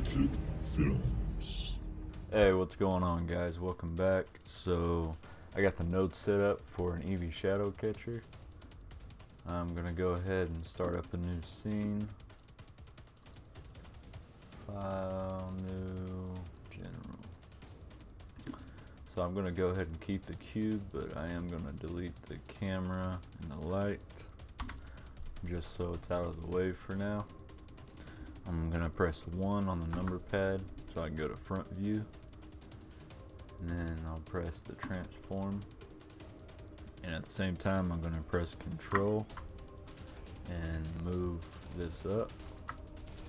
Untitled Films. Hey, what's going on, guys? Welcome back. So I got the nodes set up for an Evee shadow catcher. I'm gonna go ahead and start up a new scene. File, new, general. So I'm gonna go ahead and keep the cube, but I am gonna delete the camera and the light, just so it's out of the way for now. I'm gonna press 1 on the number pad so I can go to front view, and then I'll press the transform, and at the same time I'm gonna press control and move this up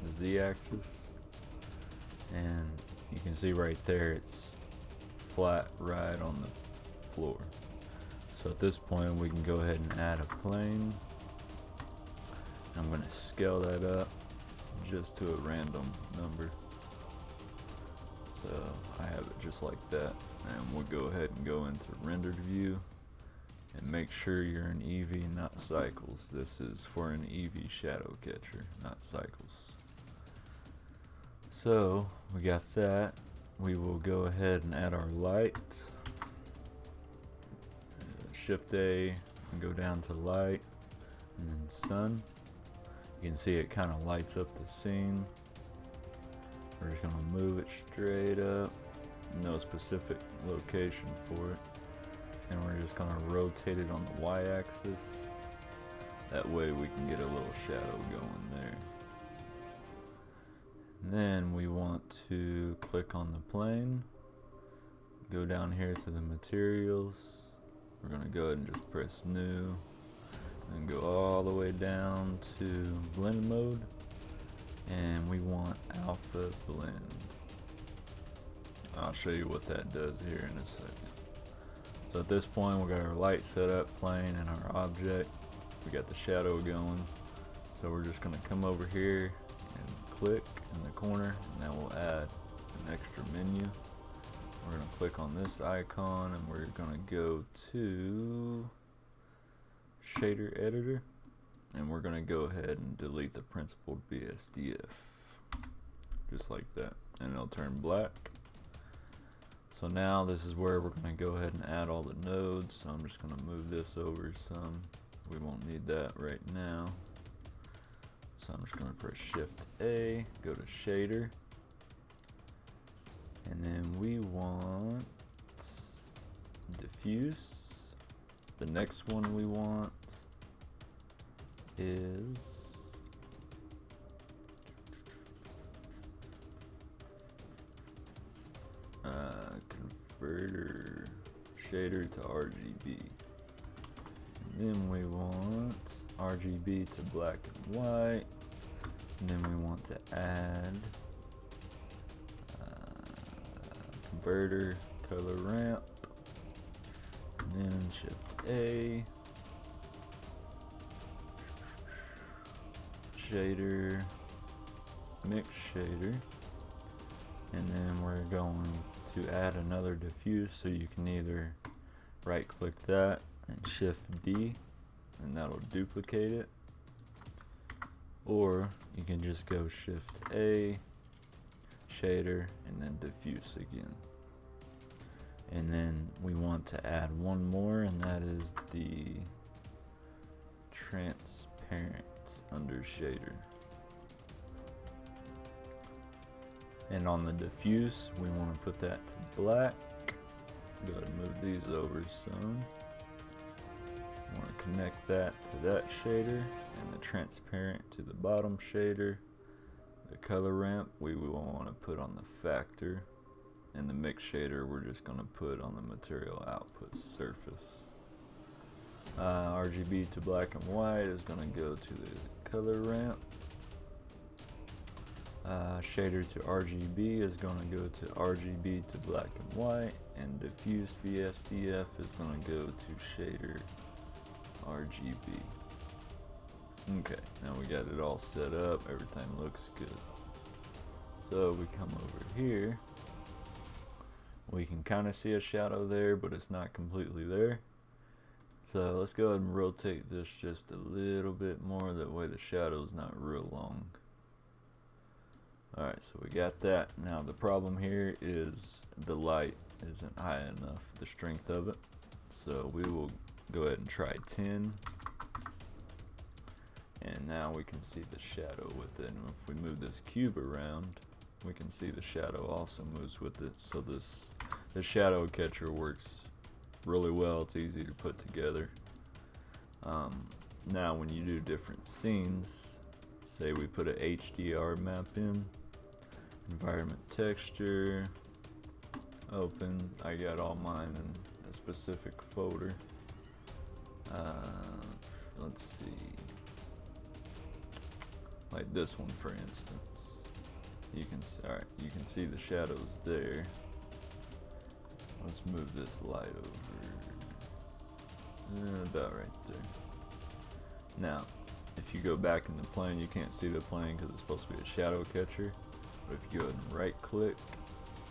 the z-axis, and you can see right there it's flat right on the floor. So at this point we can go ahead and add a plane. I'm gonna scale that up just to a random number, so I have it just like that, and we'll go ahead and go into rendered view and make sure you're in Evee, not cycles. This is for an Evee shadow catcher, not cycles. So we got that. We will go ahead and add our light. Shift A and go down to light, and then sun. You can see it kind of lights up the scene. We're just going to move it straight up, no specific location for it, and we're just going to rotate it on the y-axis. That way we can get a little shadow going there. And then we want to click on the plane, go down here to the materials. We're going to go ahead and just press new, and go all the way down to blend mode, and we want alpha blend. I'll show you what that does here in a second. So at this point we got our light set up, plane, and our object. We got the shadow going, so we're just going to come over here and click in the corner, and then we'll add an extra menu. We're going to click on this icon, and we're going to go to shader editor, and we're going to go ahead and delete the principled BSDF just like that, and it'll turn black. So now this is where we're going to go ahead and add all the nodes. So I'm just going to move this over some. We won't need that right now, so I'm just going to press shift A, go to shader, and then we want diffuse. The next one we want is converter shader to RGB. And then we want RGB to black and white. And then we want to add converter color ramp. And then shift A, shader, mix shader, and then we're going to add another diffuse, so you can either right click that and shift D, and that'll duplicate it, or you can just go shift A, shader, and then diffuse again. And then we want to add one more, and that is the transparent under shader. And on the diffuse, we want to put that to black. Go ahead and move these over some. We want to connect that to that shader, and the transparent to the bottom shader. The color ramp we will want to put on the factor, and the mix shader we're just going to put on the material output surface. RGB to black and white is going to go to the color ramp. Shader to RGB is going to go to RGB to black and white, and diffuse VSDF is going to go to shader RGB. Okay, now we got it all set up, everything looks good. So we come over here, we can kind of see a shadow there, but it's not completely there. So let's go ahead and rotate this just a little bit more, that way the shadow's not real long. Alright, so we got that. Now the problem here is the light isn't high enough, the strength of it. So we will go ahead and try 10. And now we can see the shadow with it. And if we move this cube around, we can see the shadow also moves with it. So this shadow catcher works really well. It's easy to put together. Now when you do different scenes, say we put an HDR map in, environment texture, open. I got all mine in a specific folder. Let's see, like this one for instance. You can see, all right, you can see the shadows there. Let's move this light over, about right there. Now, if you go back in the plane, you can't see the plane because it's supposed to be a shadow catcher. But if you go ahead and right click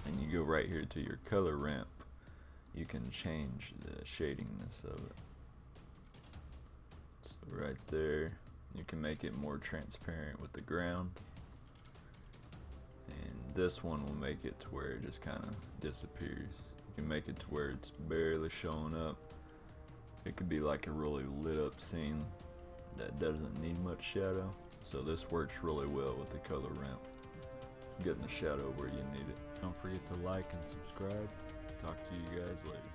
and you go right here to your color ramp, you can change the shadiness of it. So right there, you can make it more transparent with the ground. And this one will make it to where it just kind of disappears. You can make it to where it's barely showing up. It could be like a really lit up scene that doesn't need much shadow. So this works really well with the color ramp, getting the shadow where you need it. Don't forget to like and subscribe. Talk to you guys later.